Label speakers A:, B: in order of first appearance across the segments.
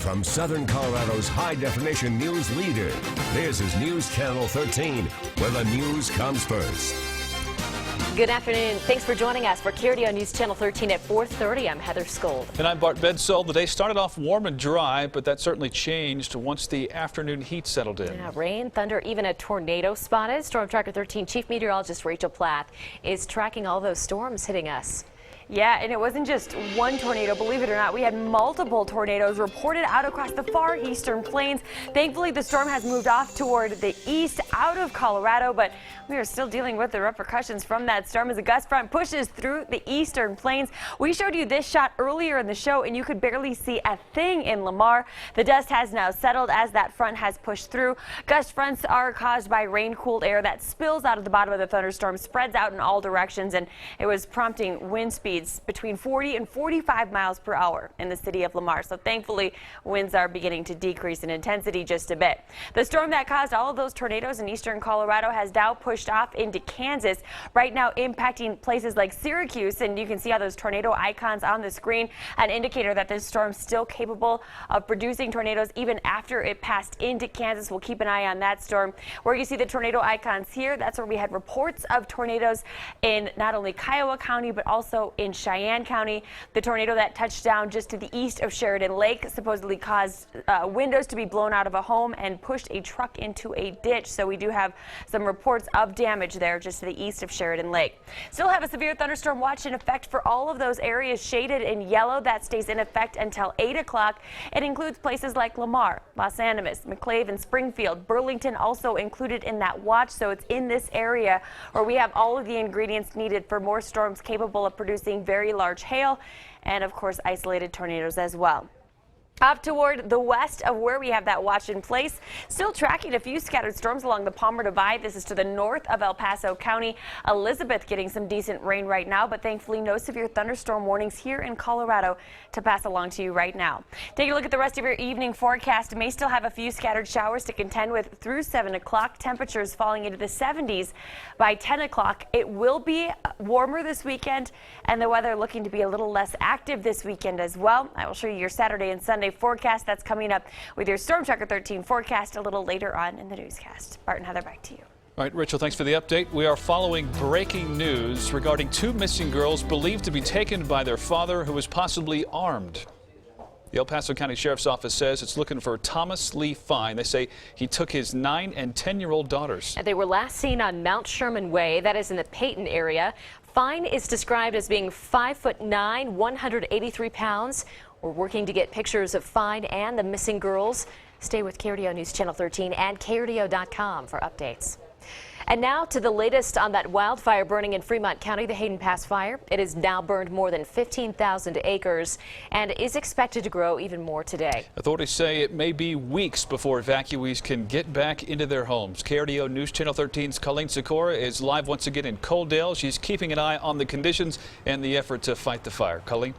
A: from Southern Colorado's high-definition news leader. This is News Channel 13, where the news comes first.
B: Good afternoon. Thanks for joining us for KRDO News Channel 13 at 4:30. I'm Heather Skold.
C: And I'm Bart Bedsole. The day started off warm and dry, but that certainly changed once the afternoon heat settled in.
B: Yeah, rain, thunder, even a tornado spotted. Storm Tracker 13 Chief Meteorologist Rachel Plath is tracking all those storms hitting us.
D: Yeah, and it wasn't just one tornado, believe it or not. We had multiple tornadoes reported out across the far eastern plains. Thankfully, the storm has moved off toward the east out of Colorado, but we are still dealing with the repercussions from that storm as a gust front pushes through the eastern plains. We showed you this shot earlier in the show, and you could barely see a thing in Lamar. The dust has now settled as that front has pushed through. Gust fronts are caused by rain-cooled air that spills out of the bottom of the thunderstorm, spreads out in all directions, and it was prompting wind speeds between 40 and 45 miles per hour in the city of Lamar. So thankfully, winds are beginning to decrease in intensity just a bit. The storm that caused all of those tornadoes in eastern Colorado has now pushed off into Kansas, right now impacting places like Syracuse. And you can see how those tornado icons on the screen, an indicator that this storm is still capable of producing tornadoes even after it passed into Kansas. We'll keep an eye on that storm. Where you see the tornado icons here, that's where we had reports of tornadoes in not only Kiowa County, but also in Cheyenne County. The tornado that touched down just to the east of Sheridan Lake supposedly caused windows to be blown out of a home and pushed a truck into a ditch. So we do have some reports of damage there just to the east of Sheridan Lake. Still have a severe thunderstorm watch in effect for all of those areas shaded in yellow. That stays in effect until 8 o'clock. It includes places like Lamar, Los Animas, McClave, and Springfield. Burlington also included in that watch. So it's in this area where we have all of the ingredients needed for more storms capable of producing very large hail and, of course, isolated tornadoes as well. Up toward the west of where we have that watch in place, still tracking a few scattered storms along the Palmer Divide. This is to the north of El Paso County. Elizabeth getting some decent rain right now, but thankfully no severe thunderstorm warnings here in Colorado to pass along to you right now. Taking a look at the rest of your evening forecast, may still have a few scattered showers to contend with through 7 o'clock. Temperatures falling into the 70s by 10 o'clock. It will be warmer this weekend, and the weather looking to be a little less active this weekend as well. I will show you your Saturday and Sunday forecast. That's coming up with your Storm Tracker 13 forecast a little later on in the newscast. Bart and Heather, back to you.
C: All right, Rachel, thanks for the update. We are following breaking news regarding 2 missing girls believed to be taken by their father, who was possibly armed. The El Paso County Sheriff's Office says it's looking for Thomas Lee Fine. They say he took his 9 and 10-year-old daughters.
B: And they were last seen on Mount Sherman Way, that is in the Peyton area. Fine is described as being 5'9", 183 pounds. We're working to get pictures of Fine and the missing girls. Stay with KRDO News Channel 13 and KRDO.com for updates. And now to the latest on that wildfire burning in Fremont County, the Hayden Pass fire. It has now burned more than 15,000 acres and is expected to grow even more today.
C: Authorities say it may be weeks before evacuees can get back into their homes. KRDO News Channel 13's Colleen Sikora is live once again in Coaldale. She's keeping an eye on the conditions and the effort to fight the fire. Colleen?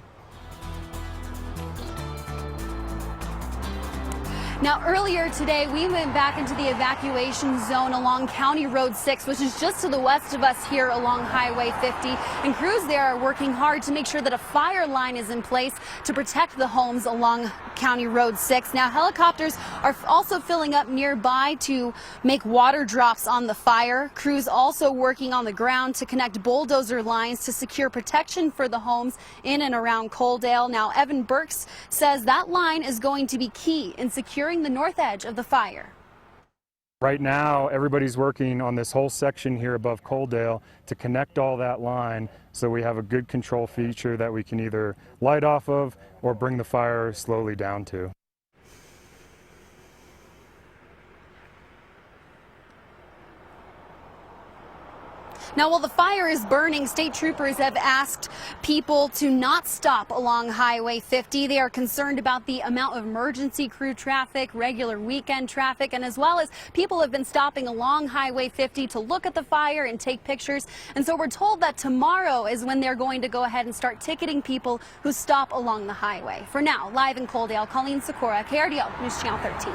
E: Now, earlier today, we went back into the evacuation zone along County Road 6, which is just to the west of us here along Highway 50. And crews there are working hard to make sure that a fire line is in place to protect the homes along County Road 6. Now, helicopters are also filling up nearby to make water drops on the fire. Crews also working on the ground to connect bulldozer lines to secure protection for the homes in and around Coaldale. Now, Evan Burks says that line is going to be key in securing the north edge of the fire.
F: Right now, everybody's working on this whole section here above Coaldale to connect all that line so we have a good control feature that we can either light off of or bring the fire slowly down to.
E: Now, while the fire is burning, state troopers have asked people to not stop along Highway 50. They are concerned about the amount of emergency crew traffic, regular weekend traffic, and as well as people have been stopping along Highway 50 to look at the fire and take pictures. And so we're told that tomorrow is when they're going to go ahead and start ticketing people who stop along the highway. For now, live in Coaldale, Colleen Sikora, KRDO News Channel 13.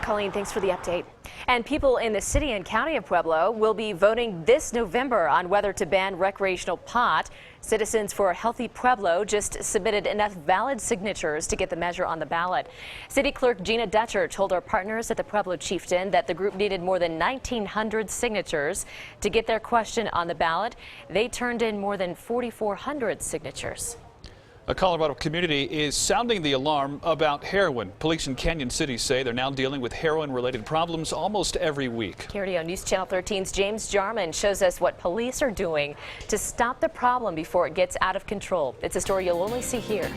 B: Colleen, thanks for the update. And people in the city and county of Pueblo will be voting this November on whether to ban recreational pot. Citizens for a Healthy Pueblo just submitted enough valid signatures to get the measure on the ballot. City Clerk Gina Dutcher told our partners at the Pueblo Chieftain that the group needed more than 1,900 signatures to get their question on the ballot. They turned in more than 4,400 signatures.
C: A Colorado community is sounding the alarm about heroin. Police in Canyon City say they're now dealing with heroin-related problems almost every week.
B: KRDO News Channel 13's James Jarman shows us what police are doing to stop the problem before it gets out of control. It's a story you'll only see here.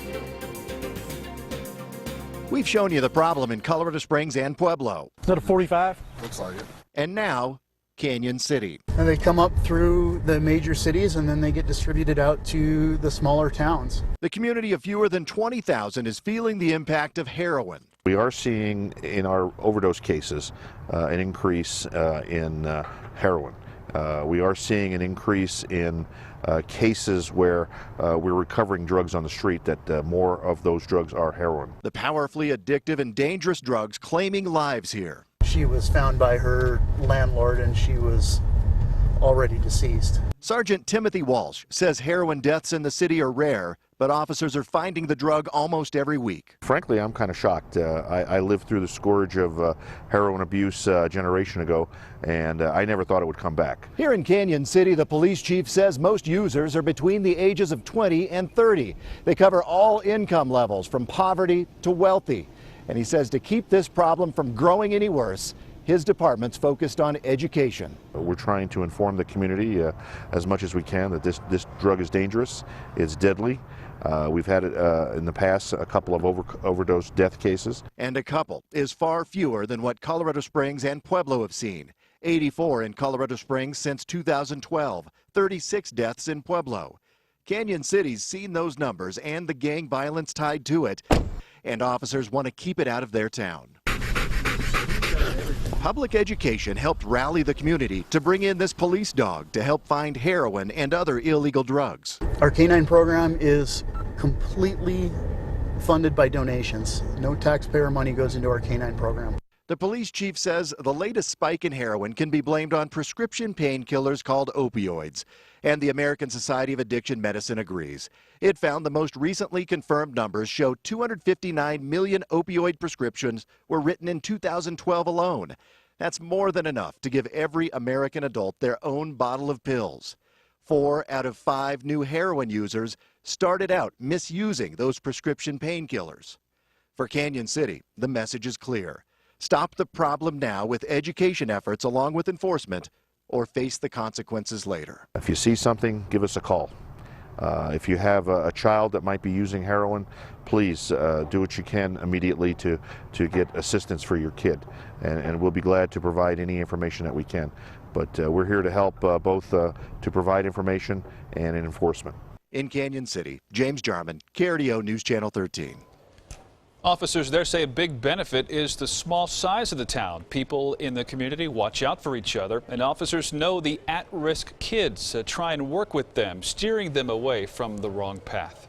G: We've shown you the problem in Colorado Springs and Pueblo.
H: Is that a 45?
I: Looks like it.
G: And now, Canyon City.
H: And they come up through the major cities and then they get distributed out to the smaller towns.
G: The community of fewer than 20,000 is feeling the impact of heroin.
I: We are seeing in our overdose cases an increase in heroin. We are seeing an increase in cases where we're recovering drugs on the street, that more of those drugs are heroin.
G: The powerfully addictive and dangerous drugs claiming lives here.
H: She was found by her landlord and she was already deceased.
G: Sergeant Timothy Walsh says heroin deaths in the city are rare, but officers are finding the drug almost every week.
I: Frankly, I'm kind of shocked. I lived through the scourge of heroin abuse a generation ago, and I never thought it would come back.
G: Here in Canyon City, the police chief says most users are between the ages of 20 and 30. They cover all income levels, from poverty to wealthy. And he says to keep this problem from growing any worse, his department's focused on education.
I: We're trying to inform the community as much as we can that this drug is dangerous, it's deadly. We've had it in the past, a couple of overdose death cases.
G: And a couple is far fewer than what Colorado Springs and Pueblo have seen. 84 in Colorado Springs since 2012, 36 deaths in Pueblo. Canyon City's seen those numbers and the gang violence tied to it, and officers want to keep it out of their town. Public education helped rally the community to bring in this police dog to help find heroin and other illegal drugs.
H: Our canine program is completely funded by donations. No taxpayer money goes into our canine program.
G: The police chief says the latest spike in heroin can be blamed on prescription painkillers called opioids, and the American Society of Addiction Medicine agrees. It found the most recently confirmed numbers show 259 million opioid prescriptions were written in 2012 alone. That's more than enough to give every American adult their own bottle of pills. 4 out of 5 new heroin users started out misusing those prescription painkillers. For Canyon City, the message is clear. Stop the problem now with education efforts along with enforcement, or face the consequences later.
I: If you see something, give us a call. If you have a child that might be using heroin, please do what you can immediately to get assistance for your kid. And we'll be glad to provide any information that we can. But we're here to help both to provide information and in enforcement.
G: In Canyon City, James Jarman, KRDO News Channel 13.
C: Officers there say a big benefit is the small size of the town. People in the community watch out for each other, and officers know the at-risk kids, try and work with them, steering them away from the wrong path.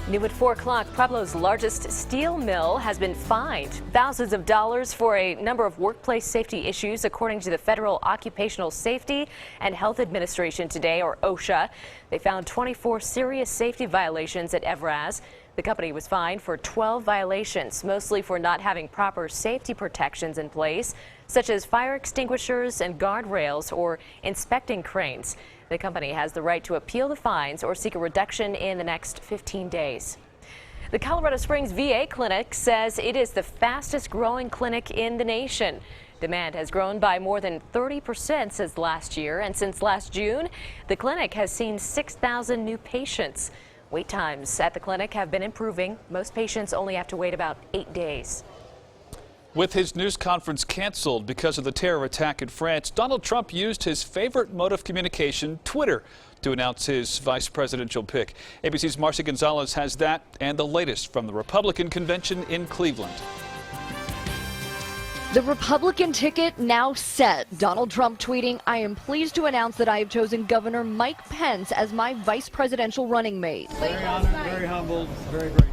B: New at 4 o'clock, Pueblo's largest steel mill has been fined thousands of dollars for a number of workplace safety issues, according to the Federal Occupational Safety and Health Administration today, or OSHA. They found 24 serious safety violations at Evraz. The company was fined for 12 violations, mostly for not having proper safety protections in place, such as fire extinguishers and guardrails or inspecting cranes. The company has the right to appeal the fines or seek a reduction in the next 15 days. The Colorado Springs VA clinic says it is the fastest growing clinic in the nation. Demand has grown by more than 30% since last year, and since last June, the clinic has seen 6,000 new patients. Wait times at the clinic have been improving. Most patients only have to wait about 8 days.
C: With his news conference canceled because of the terror attack in France, Donald Trump used his favorite mode of communication, Twitter, to announce his vice presidential pick. ABC's Marcy Gonzalez has that and the latest from the Republican convention in Cleveland.
J: The Republican ticket now set. Donald Trump tweeting, "I am pleased to announce that I have chosen Governor Mike Pence as my vice presidential running mate."
K: Very honored, very humbled, very grateful.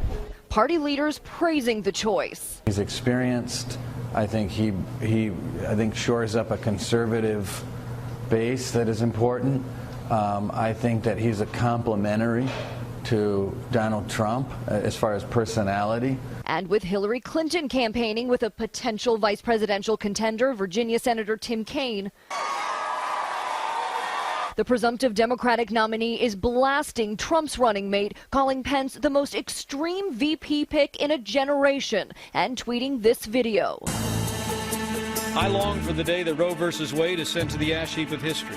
J: party leaders praising the choice.
K: He's experienced. I think he shores up a conservative base that is important. I think that he's a complementary to Donald Trump as far as personality.
J: And with Hillary Clinton campaigning with a potential vice presidential contender, Virginia Senator Tim Kaine, the presumptive Democratic nominee is blasting Trump's running mate, calling Pence the most extreme VP pick in a generation, and tweeting this video.
L: I long for the day that Roe versus Wade is sent to the ash heap of history.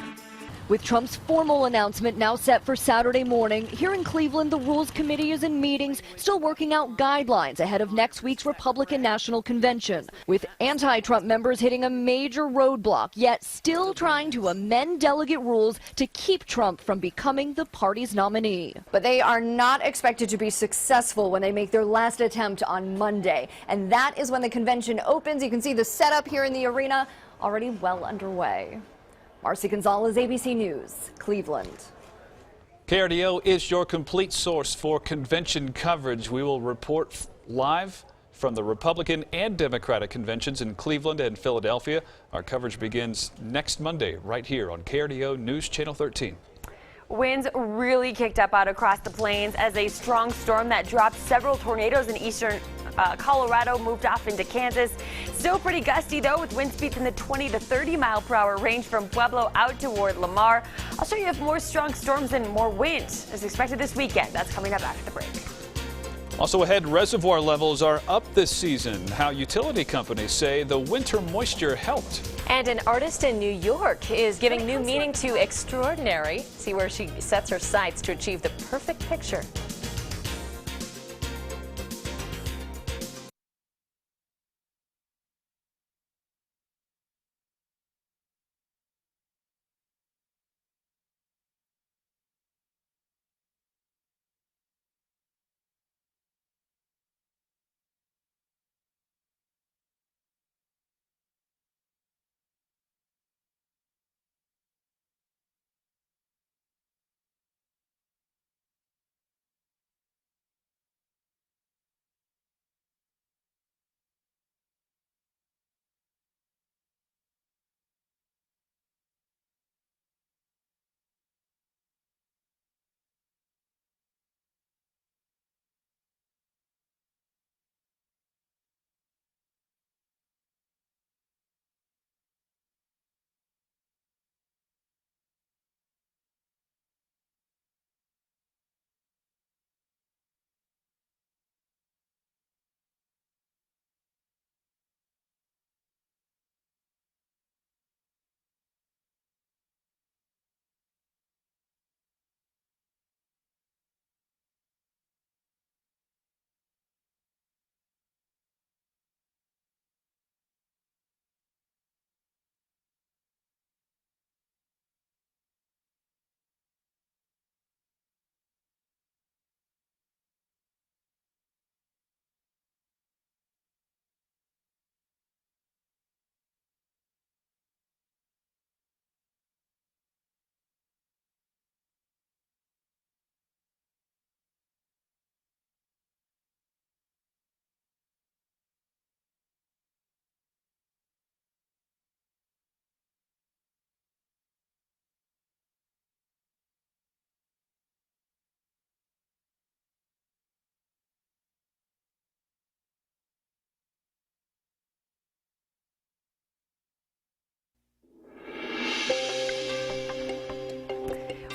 J: With Trump's formal announcement now set for Saturday morning, here in Cleveland, the Rules Committee is in meetings, still working out guidelines ahead of next week's Republican National Convention, with anti-Trump members hitting a major roadblock, yet still trying to amend delegate rules to keep Trump from becoming the party's nominee.
M: But they are not expected to be successful when they make their last attempt on Monday. And that is when the convention opens. You can see the setup here in the arena already well underway. Marcy Gonzalez, ABC News, Cleveland.
C: KRDO is your complete source for convention coverage. We will report live from the Republican and Democratic conventions in Cleveland and Philadelphia. Our coverage begins next Monday right here on KRDO News Channel 13.
D: Winds really kicked up out across the plains as a strong storm that dropped several tornadoes in eastern Colorado moved off into Kansas. Still pretty gusty, though, with wind speeds in the 20 to 30 mile per hour range from Pueblo out toward Lamar. I'll show you if more strong storms and more wind is expected this weekend. That's coming up after the break.
C: Also ahead, reservoir levels are up this season. How utility companies say the winter moisture helped.
B: And an artist in New York is giving new meaning to extraordinary. See where she sets her sights to achieve the perfect picture.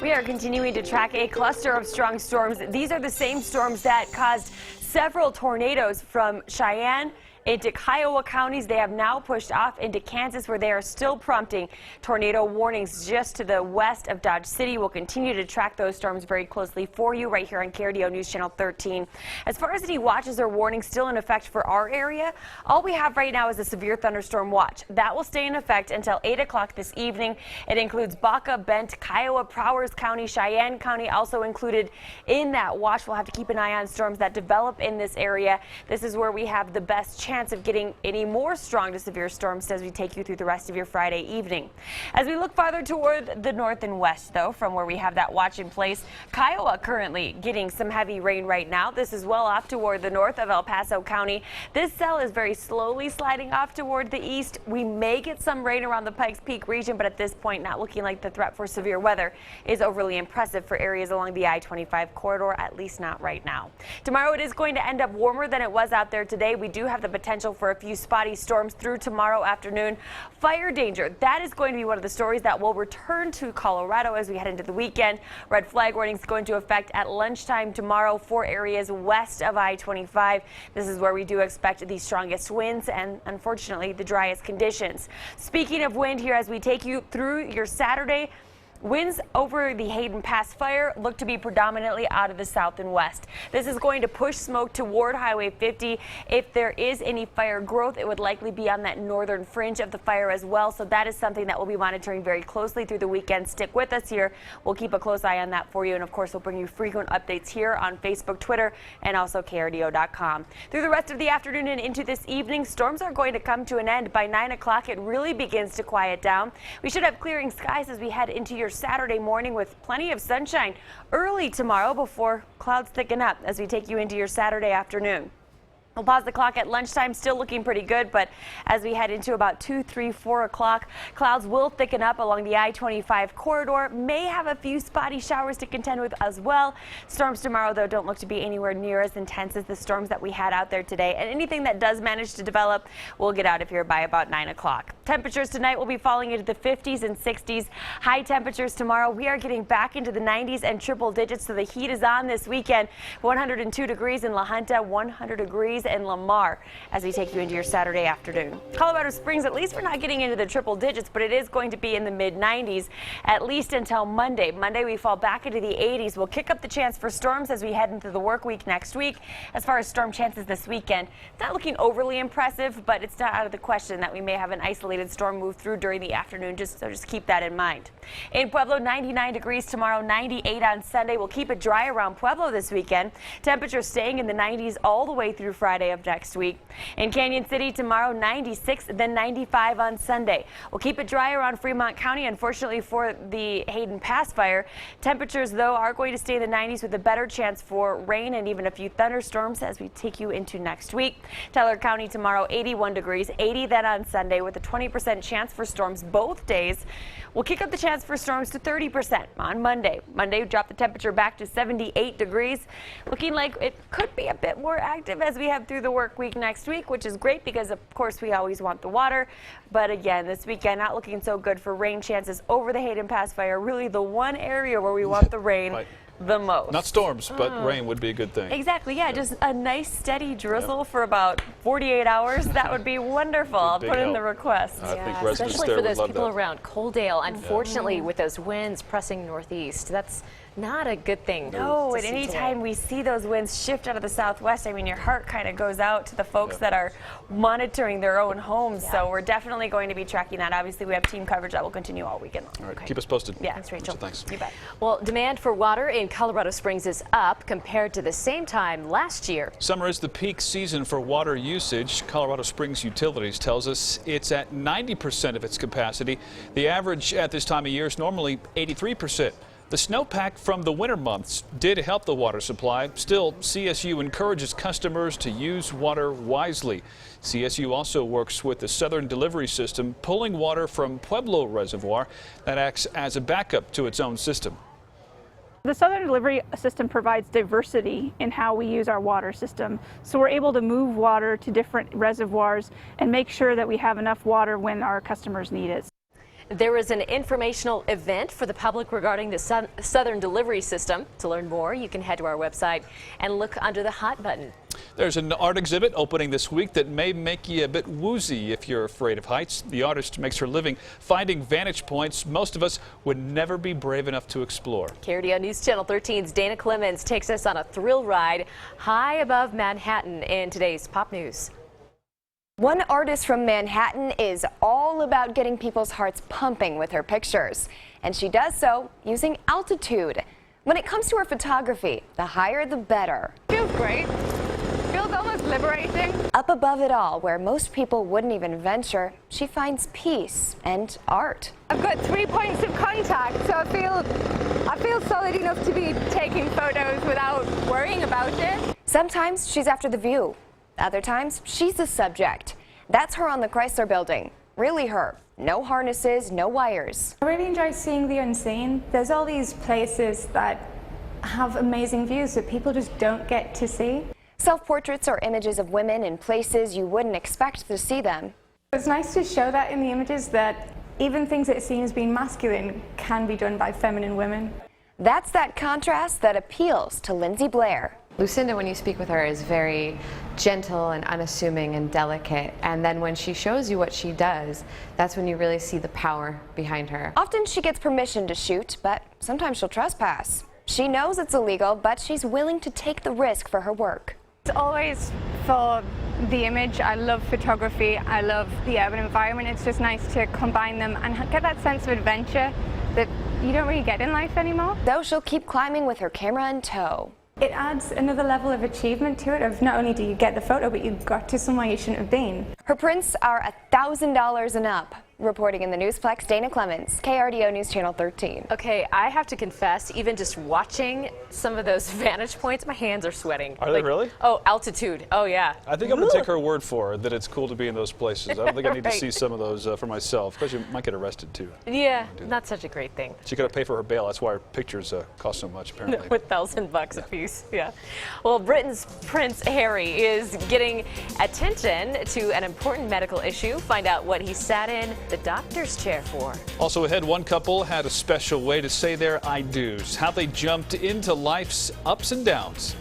B: We are continuing to track a cluster of strong storms. These are the same storms that caused several tornadoes from Cheyenne into Kiowa counties. They have now pushed off into Kansas, where they are still prompting tornado warnings just to the west of Dodge City. We'll continue to track those storms very closely for you right here on KRDO News Channel 13. As far as any watches or warnings still in effect for our area, all we have right now is a severe thunderstorm watch. That will stay in effect until 8 o'clock this evening. It includes Baca, Bent, Kiowa, Prowers County, Cheyenne County also included in that watch. We'll have to keep an eye on storms that develop in this area. This is where we have the best chance
D: chance of getting any more strong to severe storms as we take you through the rest of your Friday evening. As we look farther toward the north and west, though, from where we have that watch in place, Kiowa currently getting some heavy rain right now. This is well off toward the north of El Paso County. This cell is very slowly sliding off toward the east. We may get some rain around the Pikes Peak region, but at this point, not looking like the threat for severe weather is overly impressive for areas along the I-25 corridor, at least not right now. Tomorrow it is going to end up warmer than it was out there today. We do have the potential for a few spotty storms through tomorrow afternoon. Fire danger, that is going to be one of the stories that will return to Colorado as we head into the weekend. Red flag warning is going to affect at lunchtime tomorrow for areas west of I-25. This is where we do expect the strongest winds and unfortunately the driest conditions. Speaking of wind here, as we take you through your Saturday, winds over the Hayden Pass fire look to be predominantly out of the south and west. This is going to push smoke toward Highway 50. If there is any fire growth, it would likely be on that northern fringe of the fire as well. So that is something that we'll be monitoring very closely through the weekend. Stick with us here. We'll keep a close eye on that for you. And of course, we'll bring you frequent updates here on Facebook, Twitter, and also KRDO.com. Through the rest of the afternoon and into this evening, storms are going to come to an end. By 9 o'clock, it really begins to quiet down. We should have clearing skies as we head into your Saturday morning with plenty of sunshine early tomorrow before clouds thicken up as we take you into your Saturday afternoon. We'll pause the clock at lunchtime, still looking pretty good, but as we head into about 2, 3, 4 o'clock, clouds will thicken up along the I-25 corridor. May have a few spotty showers to contend with as well. Storms tomorrow, though, don't look to be anywhere near as intense as the storms that we had out there today. And anything that does manage to develop will get out of here by about 9 o'clock. Temperatures tonight will be falling into the 50s and 60s. High temperatures tomorrow. We are getting back into the 90s and triple digits, so the heat is on this weekend. 102 degrees in La Junta, 100 degrees in Lamar as we take you into your Saturday afternoon. Colorado Springs, at least we're not getting into the triple digits, but it is going to be in the mid-90s at least until Monday. Monday we fall back into the 80s. We'll kick up the chance for storms as we head into the work week next week. As far as storm chances this weekend, it's not looking overly impressive, but it's not out of the question that we may have an isolated storm move through during the afternoon, so just keep that in mind. In Pueblo, 99 degrees tomorrow, 98 on Sunday. We'll keep it dry around Pueblo this weekend. Temperatures staying in the 90s all the way through Friday of next week. In Canyon City tomorrow, 96, then 95 on Sunday. We'll keep it dry around Fremont County, unfortunately for the Hayden Pass fire. Temperatures, though, are going to stay in the 90s with a better chance for rain and even a few thunderstorms as we take you into next week. Teller County tomorrow, 81 degrees, 80 then on Sunday with a 20% chance for storms both days. We'll kick up the chance for storms to 30% on Monday. Monday, we drop the temperature back to 78 degrees. Looking like it could be a bit more active as we head through the work week next week, which is great because, of course, we always want the water. But again, this weekend, not looking so good for rain chances over the Hayden Pass fire. Really the one area where we want the rain. Right. The most.
C: Not storms, but rain would be a good thing.
D: Exactly, yeah, just a nice steady drizzle for about 48 hours. That would be wonderful. I'll put in the request.
C: I think residents
B: especially
C: there
B: for those
C: would love
B: people
C: that.
B: around Coaldale. Unfortunately, with those winds pressing northeast, that's not a good thing.
D: No, and any time we see those winds shift out of the southwest, I mean, your heart kind of goes out to the folks that are monitoring their own homes. So we're definitely going to be tracking that. Obviously, we have team coverage that will continue all weekend long.
C: All right, keep us posted.
D: Yeah, thanks, Rachel.
C: Thanks.
D: You bet.
B: Well, demand for water in Colorado Springs is up compared to the same time last year.
C: Summer is the peak season for water usage. Colorado Springs Utilities tells us it's at 90% of its capacity. The average at this time of year is normally 83%. The snowpack from the winter months did help the water supply. Still, CSU encourages customers to use water wisely. CSU also works with the Southern Delivery System, pulling water from Pueblo Reservoir that acts as a backup to its own system.
N: The Southern Delivery System provides diversity in how we use our water system. So we're able to move water to different reservoirs and make sure that we have enough water when our customers need it.
B: There is an informational event for the public regarding the Southern Delivery System. To learn more, you can head to our website and look under the hot button.
C: There's an art exhibit opening this week that may make you a bit woozy if you're afraid of heights. The artist makes her living finding vantage points most of us would never be brave enough to explore.
B: KRDO News Channel 13's Dana Clemens takes us on a thrill ride high above Manhattan in today's Pop News.
M: One artist from Manhattan is all about getting people's hearts pumping with her pictures, and she does so using altitude. When it comes to her photography, the higher the better.
N: Feels great.
D: feels almost liberating.
M: Up above it all, where most people wouldn't even venture, she finds peace and art.
D: I've got 3 points of contact, so I feel solid enough to be taking photos without worrying about it.
M: Sometimes she's after the view. Other times, she's the subject. That's her on the Chrysler Building. Really her. No harnesses, no wires.
O: I really enjoy seeing the unseen. There's all these places that have amazing views that people just don't get to see.
M: Self-portraits are images of women in places you wouldn't expect to see them.
O: It's nice to show that in the images, that even things that seem as being masculine can be done by feminine women.
M: That's that contrast that appeals to Lindsay Blair.
P: Lucinda, when you speak with her, is very gentle and unassuming and delicate, and then when she shows you what she does, that's when you really see the power behind her.
M: Often she gets permission to shoot, but sometimes she'll trespass. She knows it's illegal, but she's willing to take the risk for her work.
D: It's always for the image. I love photography. I love the urban environment. It's just nice to combine them and get that sense of adventure that you don't really get in life anymore.
M: So she'll keep climbing with her camera in tow.
O: It adds another level of achievement to it, of not only do you get the photo, but you got to somewhere you shouldn't have been.
M: Her prints are $1,000 and up. Reporting in the Newsplex, Dana Clemens, KRDO News Channel 13.
B: Okay, I have to confess, even just watching some of those vantage points, my hands are sweating.
C: Are they really?
B: Oh, altitude. Oh, yeah.
C: I think I'm going to take her word for it that it's cool to be in those places. I don't think I need to see some of those for myself, because you might get arrested too.
B: Yeah, not such a great thing.
C: She got to pay for her bail. That's why her pictures cost so much, apparently.
B: $1,000 a piece, yeah. Well, Britain's Prince Harry is getting attention to an important medical issue. Find out what he sat in the doctor's chair for.
C: Also ahead, one couple had a special way to say their I do's, how they jumped into life's ups and downs.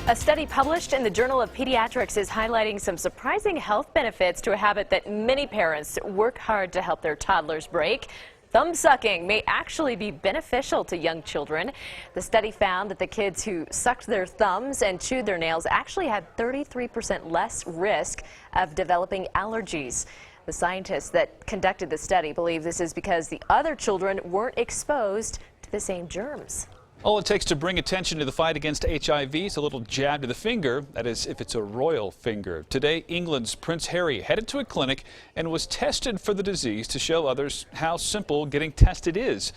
B: A study published in the Journal of Pediatrics is highlighting some surprising health benefits to a habit that many parents work hard to help their toddlers break. Thumb sucking may actually be beneficial to young children. The study found that the kids who sucked their thumbs and chewed their nails actually had 33% less risk of developing allergies. The scientists that conducted the study believe this is because the other children weren't exposed to the same germs.
C: All it takes to bring attention to the fight against HIV is a little jab to the finger, that is, if it's a royal finger. Today, England's Prince Harry headed to a clinic and was tested for the disease to show others how simple getting tested is.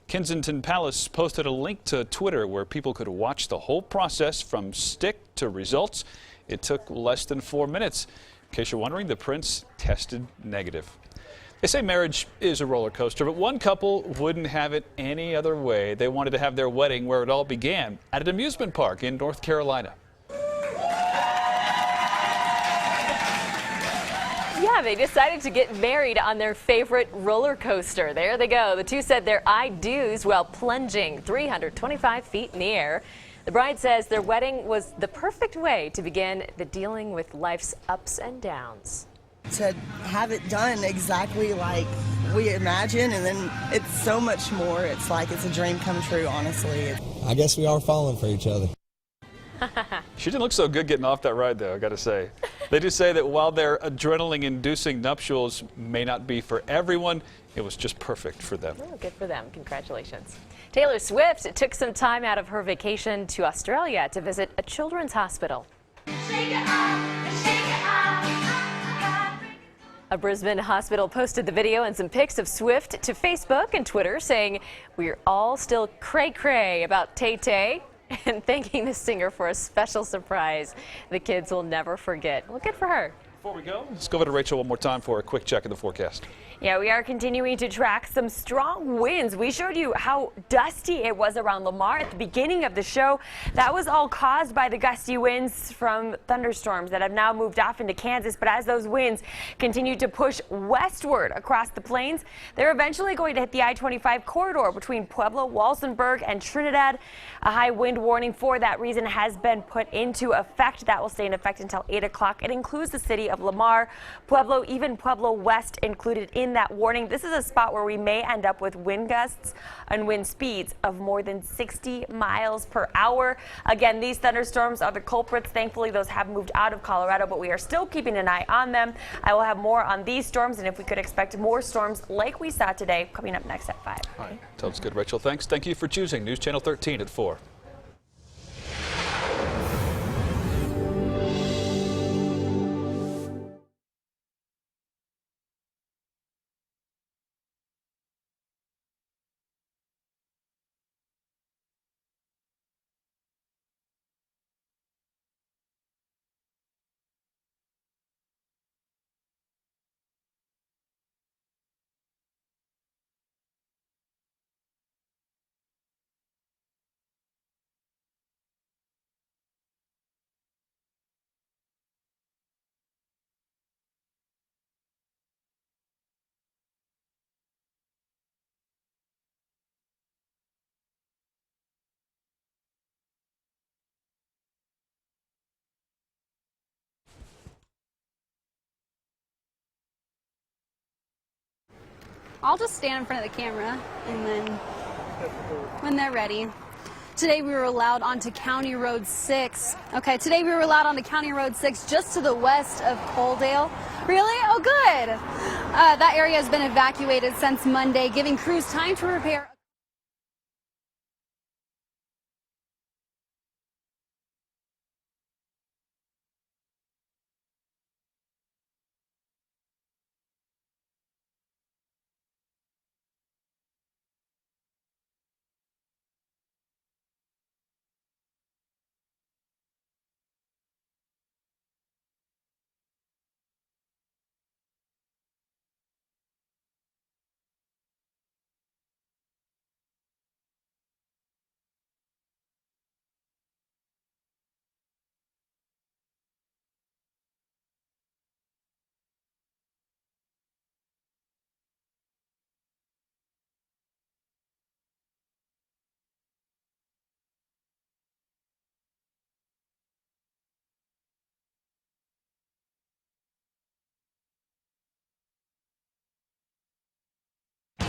C: Kensington Palace posted a link to Twitter where people could watch the whole process from stick to results. It took less than 4 minutes. In case you're wondering, the prince tested negative. They say marriage is a roller coaster, but one couple wouldn't have it any other way. They wanted to have their wedding where it all began, at an amusement park in North Carolina.
B: Yeah, they decided to get married on their favorite roller coaster. There they go. The two said their I do's while plunging 325 feet in the air. The bride says their wedding was the perfect way to begin the dealing with life's ups and downs.
Q: To have it done exactly like we imagine, and then it's so much more. It's like it's a dream come true, honestly.
R: I guess we are falling for each other.
C: She didn't look so good getting off that ride, though, I got to say. They do say that while their adrenaline-inducing nuptials may not be for everyone, it was just perfect for them.
B: Oh, good for them. Congratulations. Taylor Swift took some time out of her vacation to Australia to visit a children's hospital. A Brisbane hospital posted the video and some pics of Swift to Facebook and Twitter saying, "We're all still cray-cray about Tay-Tay," and thanking the singer for a special surprise the kids will never forget. Well, good for her.
C: Before we go, let's go over to Rachel one more time for a quick check of the forecast.
D: Yeah, we are continuing to track some strong winds. We showed you how dusty it was around Lamar at the beginning of the show. That was all caused by the gusty winds from thunderstorms that have now moved off into Kansas. But as those winds continue to push westward across the plains, they're eventually going to hit the I-25 corridor between Pueblo, Walsenburg, and Trinidad. A high wind warning for that reason has been put into effect. That will stay in effect until 8 o'clock. It includes the city of Lamar, Pueblo, even Pueblo West included in that warning. This is a spot where we may end up with wind gusts and wind speeds of more than 60 miles per hour. Again, these thunderstorms are the culprits. Thankfully, those have moved out of Colorado, but we are still keeping an eye on them. I will have more on these storms, and if we could expect more storms like we saw today coming up next at 5.
C: All right. Sounds good, Rachel. Thanks. Thank you for choosing News Channel 13 at 4.
E: I'll just stand in front of the camera, and then when they're ready. Today we were allowed onto County Road 6. Okay, today we were allowed onto County Road 6 just to the west of Coaldale. Really? Oh, good. That area has been evacuated since Monday, giving crews time to repair.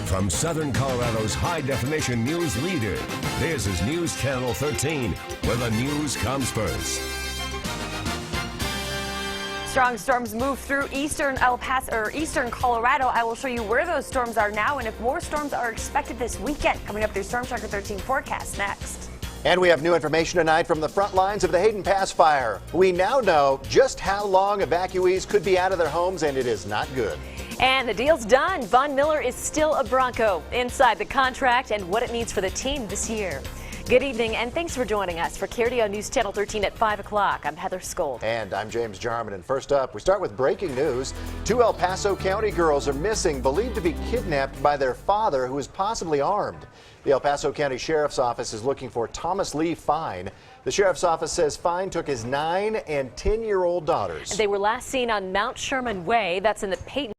A: From Southern Colorado's high-definition news leader, this is News Channel 13, where the news comes first.
D: strong storms move through eastern El Paso or eastern Colorado. I will show you where those storms are now and if more storms are expected this weekend. Coming up through Storm Tracker 13 forecast next.
G: And we have new information tonight from the front lines of the Hayden Pass fire. We now know just how long evacuees could be out of their homes, and it is not good.
B: And the deal's done. Von Miller is still a Bronco. Inside the contract and what it means for the team this year. Good evening, and thanks for joining us for KRDO News Channel 13 at 5 o'clock. I'm Heather Skold.
G: And I'm James Jarman. And first up, we start with breaking news. 2 El Paso County girls are missing, believed to be kidnapped by their father, who is possibly armed. The El Paso County Sheriff's Office is looking for Thomas Lee Fine. The Sheriff's Office says Fine took his 9- and 10-year-old daughters.
B: They were last seen on Mount Sherman Way. That's in the Peyton